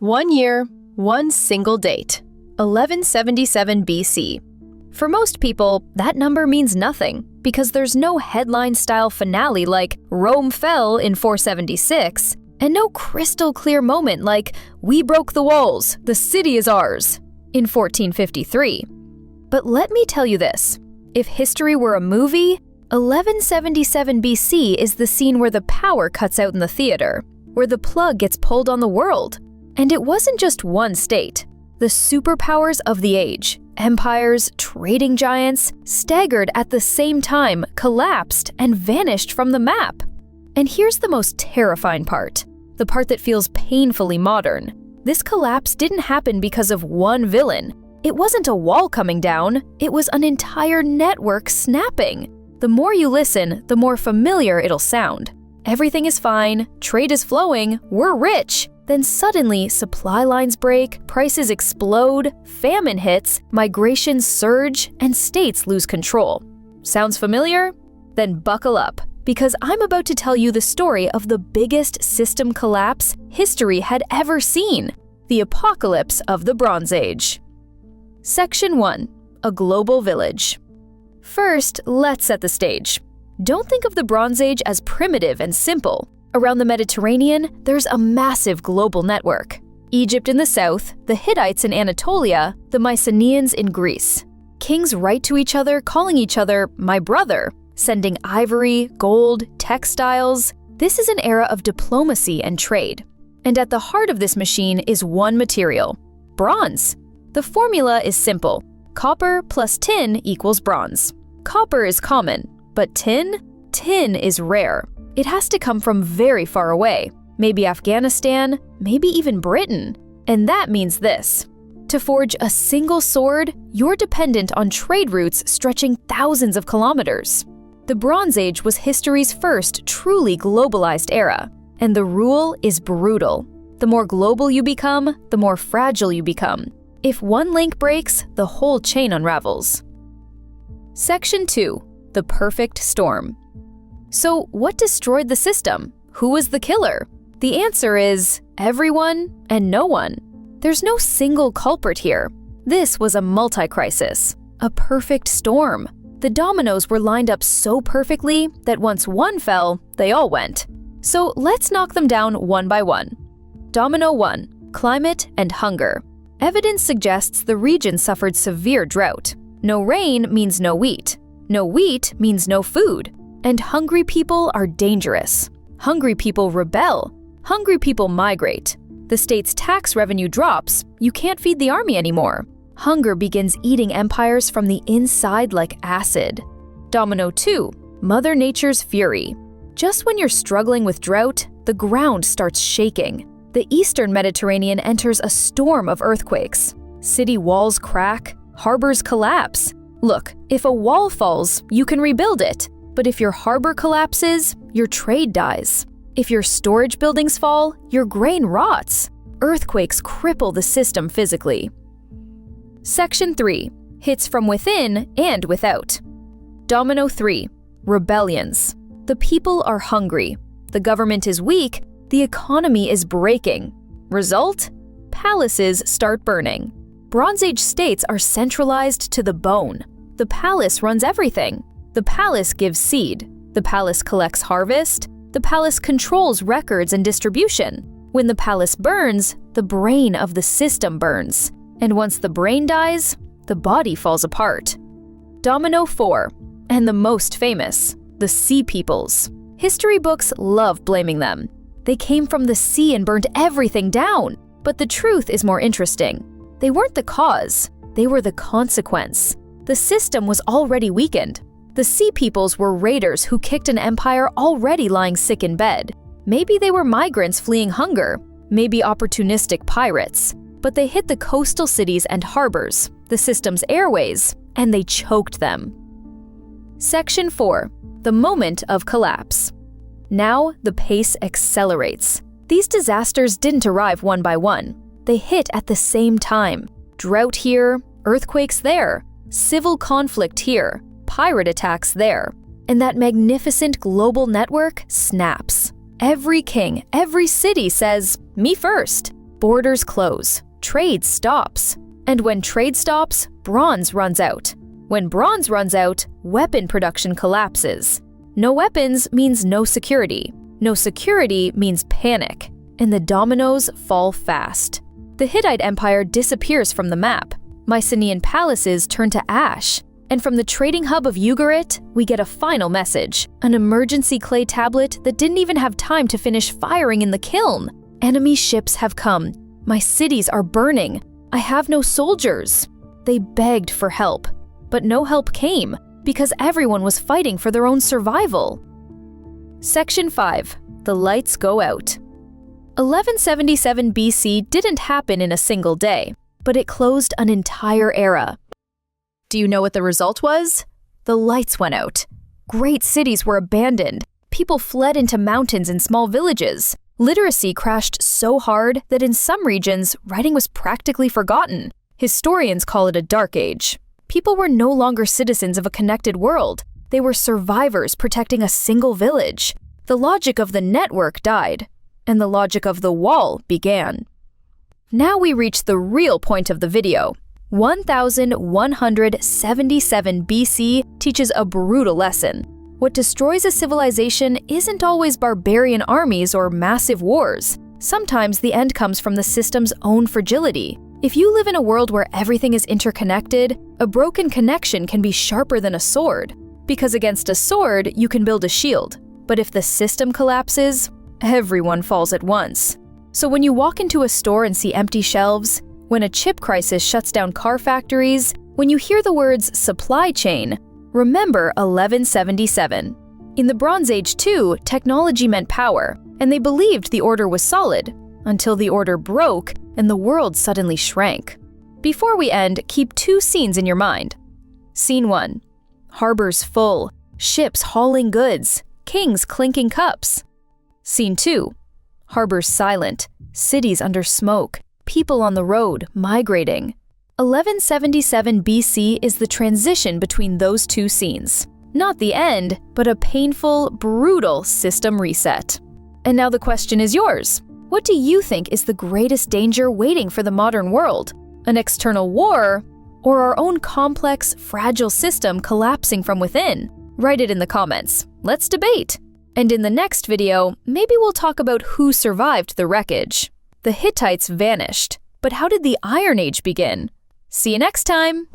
1 year, one single date, 1177 BC. For most people, that number means nothing because there's no headline-style finale like Rome fell in 476 and no crystal-clear moment like we broke the walls, the city is ours in 1453. But let me tell you this, if history were a movie, 1177 BC is the scene where the power cuts out in the theater, where the plug gets pulled on the world. And it wasn't just one state. The superpowers of the age, empires, trading giants, staggered at the same time, collapsed, and vanished from the map. And here's the most terrifying part, the part that feels painfully modern. This collapse didn't happen because of one villain. It wasn't a wall coming down, it was an entire network snapping. The more you listen, the more familiar it'll sound. Everything is fine, trade is flowing, we're rich. Then suddenly, supply lines break, prices explode, famine hits, migrations surge, and states lose control. Sounds familiar? Then buckle up, because I'm about to tell you the story of the biggest system collapse history had ever seen, the apocalypse of the Bronze Age. Section 1. A global village. First, let's set the stage. Don't think of the Bronze Age as primitive and simple. Around the Mediterranean, there's a massive global network. Egypt in the south, the Hittites in Anatolia, the Mycenaeans in Greece. Kings write to each other, calling each other "my brother," sending ivory, gold, textiles. This is an era of diplomacy and trade. And at the heart of this machine is one material: bronze. The formula is simple. Copper plus tin equals bronze. Copper is common, but tin is rare. It has to come from very far away, maybe Afghanistan, maybe even Britain. And that means this. To forge a single sword, you're dependent on trade routes stretching thousands of kilometers. The Bronze Age was history's first truly globalized era, and the rule is brutal. The more global you become, the more fragile you become. If one link breaks, the whole chain unravels. Section 2. The perfect storm. So what destroyed the system? Who was the killer? The answer is everyone and no one. There's no single culprit here. This was a multi-crisis, a perfect storm. The dominoes were lined up so perfectly that once one fell, they all went. So let's knock them down one by one. Domino 1. Climate and hunger. Evidence suggests the region suffered severe drought. No rain means no wheat. No wheat means no food. And hungry people are dangerous. Hungry people rebel. Hungry people migrate. The state's tax revenue drops. You can't feed the army anymore. Hunger begins eating empires from the inside like acid. Domino 2. Mother Nature's fury. Just when you're struggling with drought, the ground starts shaking. The eastern Mediterranean enters a storm of earthquakes. City walls crack. Harbors collapse. Look, if a wall falls, you can rebuild it. But if your harbor collapses, your trade dies. If your storage buildings fall, your grain rots. Earthquakes cripple the system physically. Section 3. Hits from within and without. Domino 3. Rebellions. The people are hungry. The government is weak. The economy is breaking. Result? Palaces start burning. Bronze Age states are centralized to the bone. The palace runs everything. The palace gives seed. The palace collects harvest. The palace controls records and distribution. When the palace burns, the brain of the system burns. And once the brain dies, the body falls apart. Domino 4. And the most famous, the Sea Peoples. History books love blaming them. They came from the sea and burned everything down. But the truth is more interesting. They weren't the cause. They were the consequence. The system was already weakened. The Sea Peoples were raiders who kicked an empire already lying sick in bed. Maybe they were migrants fleeing hunger, maybe opportunistic pirates. But they hit the coastal cities and harbors, the system's airways, and they choked them. Section 4. The moment of collapse. Now the pace accelerates. These disasters didn't arrive one by one. They hit at the same time. Drought here, earthquakes there, civil conflict here, pirate attacks there. And that magnificent global network snaps. Every king, every city says, "Me first." borders close, trade stops. And when trade stops, bronze runs out. When bronze runs out, weapon production collapses. No weapons means no security. No security means panic. And the dominoes fall fast. The Hittite Empire disappears from the map. Mycenaean palaces turn to ash. And from the trading hub of Ugarit, we get a final message. An emergency clay tablet that didn't even have time to finish firing in the kiln. Enemy ships have come. My cities are burning. I have no soldiers. They begged for help. But no help came, because everyone was fighting for their own survival. Section 5. The lights go out. 1177 BC didn't happen in a single day, but it closed an entire era. Do you know what the result was? The lights went out. Great cities were abandoned. People fled into mountains and small villages. Literacy crashed so hard that in some regions, writing was practically forgotten. Historians call it a dark age. People were no longer citizens of a connected world. They were survivors protecting a single village. The logic of the network died, and the logic of the wall began. Now we reach the real point of the video. 1177 BC teaches a brutal lesson. What destroys a civilization isn't always barbarian armies or massive wars. Sometimes the end comes from the system's own fragility. If you live in a world where everything is interconnected, a broken connection can be sharper than a sword. Because against a sword, you can build a shield. But if the system collapses, everyone falls at once. So when you walk into a store and see empty shelves, when a chip crisis shuts down car factories, when you hear the words supply chain, remember 1177. In the Bronze Age too, technology meant power, and they believed the order was solid, until the order broke and the world suddenly shrank. Before we end, keep two scenes in your mind. Scene 1. Harbors full, ships hauling goods, kings clinking cups. Scene 2. Harbors silent, cities under smoke, people on the road, migrating. 1177 BC is the transition between those two scenes. Not the end, but a painful, brutal system reset. And now the question is yours. What do you think is the greatest danger waiting for the modern world? An external war, or our own complex, fragile system collapsing from within? Write it in the comments. Let's debate. And in the next video, maybe we'll talk about who survived the wreckage. The Hittites vanished, but how did the Iron Age begin? See you next time!